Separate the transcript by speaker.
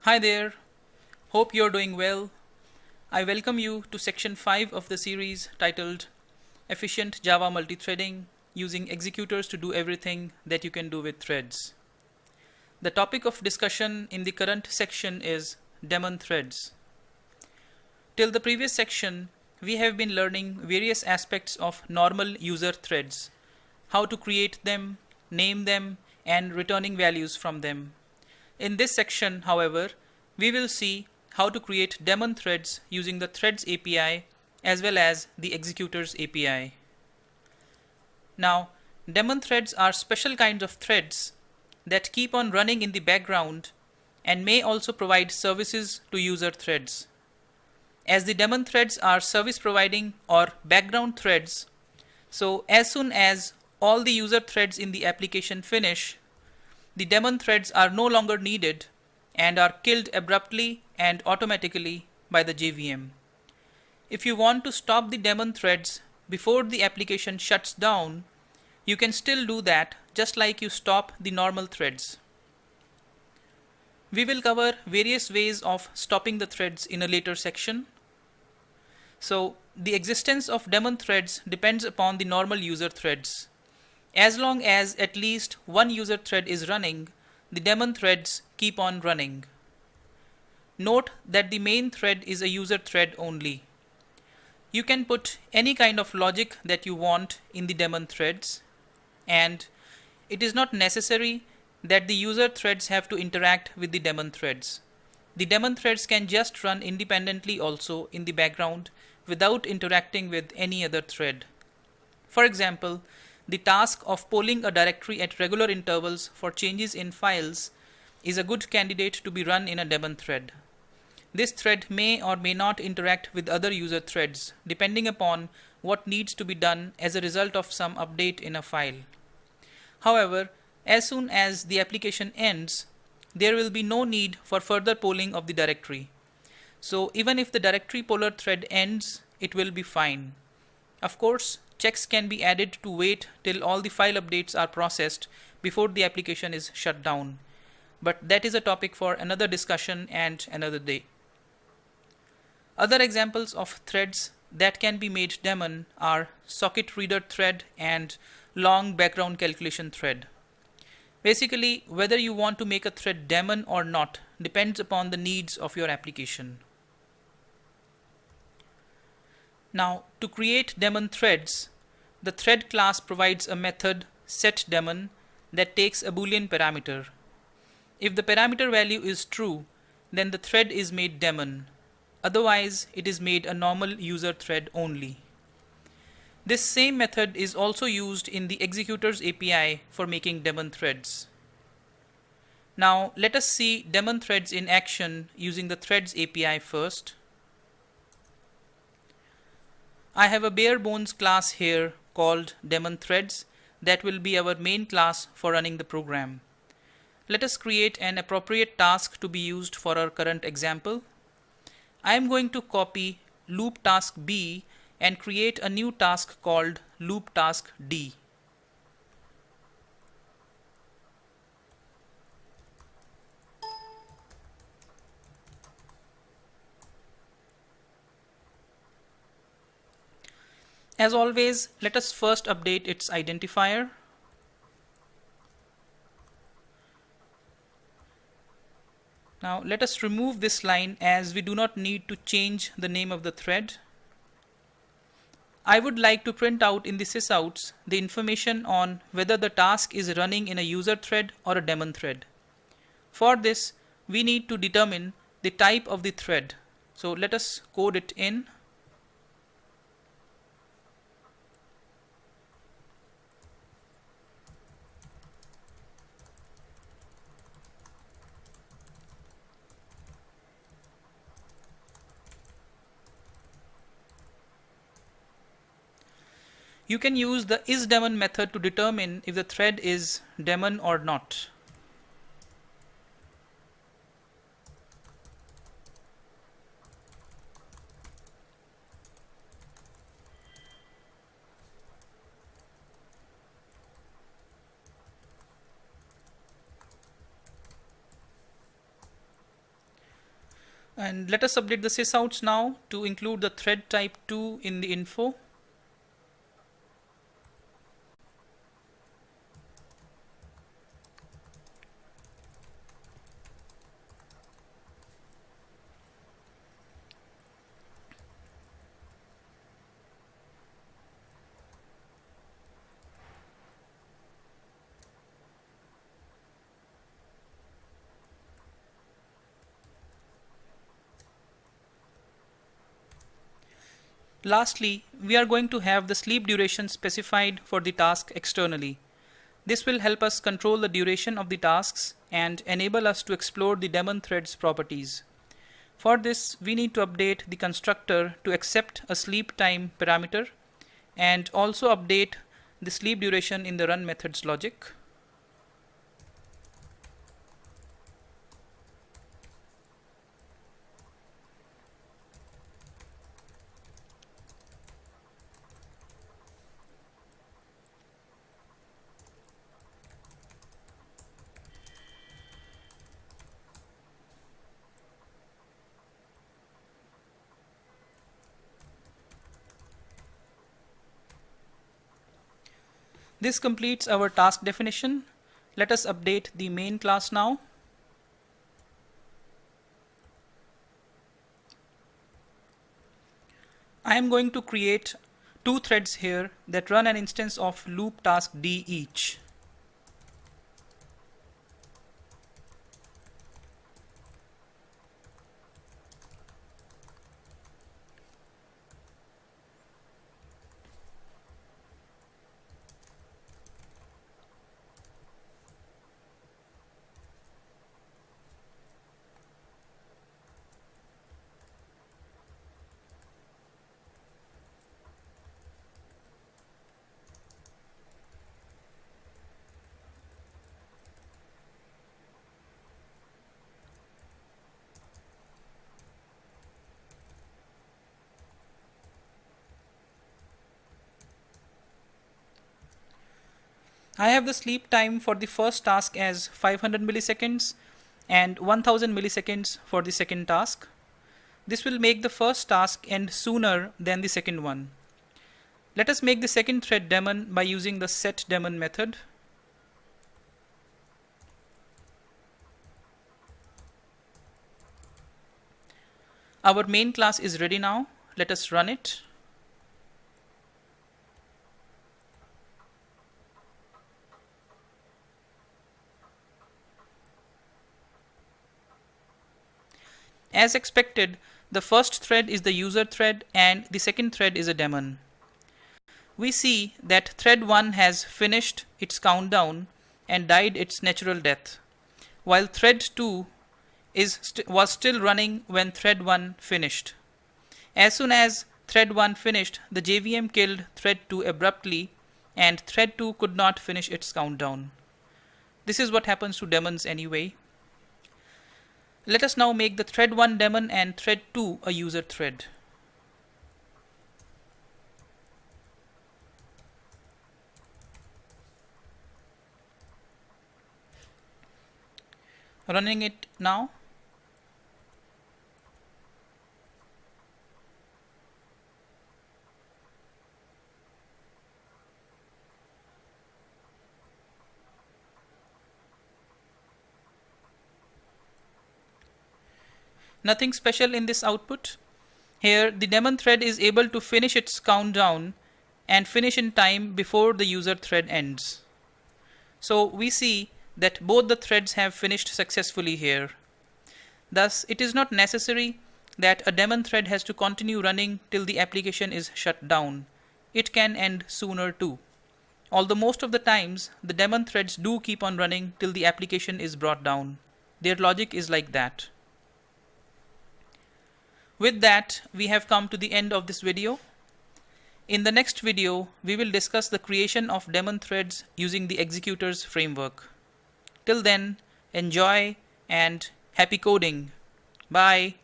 Speaker 1: Hi there, hope you're doing well. I welcome you to section 5 of the series titled Efficient Java Multithreading Using Executors to Do Everything That You Can Do with Threads. The topic of discussion in the current section is Daemon threads. Till the previous section, we have been learning various aspects of normal user threads, how to create them, name them, and returning values from them. In this section, however, we will see how to create Daemon threads using the Threads API as well as the Executors API. Now, Daemon threads are special kinds of threads that keep on running in the background and may also provide services to user threads. As the Daemon threads are service providing or background threads, so as soon as all the user threads in the application finish, the Daemon threads are no longer needed and are killed abruptly and automatically by the JVM. If you want to stop the Daemon threads before the application shuts down, you can still do that just like you stop the normal threads. We will cover various ways of stopping the threads in a later section. So the existence of Daemon threads depends upon the normal user threads. As long as at least one user thread is running, the Daemon threads keep on running. Note that the main thread is a user thread only. You can put any kind of logic that you want in the Daemon threads, and it is not necessary that the user threads have to interact with the Daemon threads. The Daemon threads can just run independently also in the background without interacting with any other thread. For example, the task of polling a directory at regular intervals for changes in files is a good candidate to be run in a Daemon thread. This thread may or may not interact with other user threads depending upon what needs to be done as a result of some update in a file. However, as soon as the application ends, there will be no need for further polling of the directory. So even if the directory poller thread ends, it will be fine. Of course, checks can be added to wait till all the file updates are processed before the application is shut down. But that is a topic for another discussion and another day. Other examples of threads that can be made Daemon are socket reader thread and long background calculation thread. Basically, whether you want to make a thread Daemon or not depends upon the needs of your application. Now, to create Daemon threads, the thread class provides a method setDaemon that takes a Boolean parameter. If the parameter value is true, then the thread is made Daemon. Otherwise, it is made a normal user thread only. This same method is also used in the Executors API for making Daemon threads. Now, let us see Daemon threads in action using the Threads API first. I have a bare bones class here called Daemon threads that will be our main class for running the program. Let us create an appropriate task to be used for our current example. I am going to copy loop task B and create a new task called loop task D. As always, let us first update its identifier. Now let us remove this line as we do not need to change the name of the thread. I would like to print out in the sysouts the information on whether the task is running in a user thread or a Daemon thread. For this, we need to determine the type of the thread. So let us code it in. You can use the isDaemon method to determine if the thread is Daemon or not. And let us update the sysouts now to include the thread type 2 in the info. Lastly, we are going to have the sleep duration specified for the task externally. This will help us control the duration of the tasks and enable us to explore the daemon thread's properties. For this, we need to update the constructor to accept a sleep time parameter and also update the sleep duration in the run method's logic. This completes our task definition. Let us update the main class now. I am going to create two threads here that run an instance of loop task D each. I have the sleep time for the first task as 500 milliseconds and 1000 milliseconds for the second task. This will make the first task end sooner than the second one. Let us make the second thread daemon by using the setDaemon method. Our main class is ready now. Let us run it. As expected, the first thread is the user thread and the second thread is a daemon. We see that thread 1 has finished its countdown and died its natural death, while thread 2 was still running when thread 1 finished. As soon as thread 1 finished, the JVM killed thread 2 abruptly and thread 2 could not finish its countdown. This is what happens to daemons anyway. Let us now make the thread 1 daemon and thread 2 a user thread. Running it now. Nothing special in this output. Here the daemon thread is able to finish its countdown and finish in time before the user thread ends. So we see that both the threads have finished successfully here. Thus it is not necessary that a daemon thread has to continue running till the application is shut down. It can end sooner too. Although most of the times the daemon threads do keep on running till the application is brought down. Their logic is like that. With that, we have come to the end of this video. In the next video, we will discuss the creation of daemon threads using the Executors framework. Till then, enjoy and happy coding. Bye.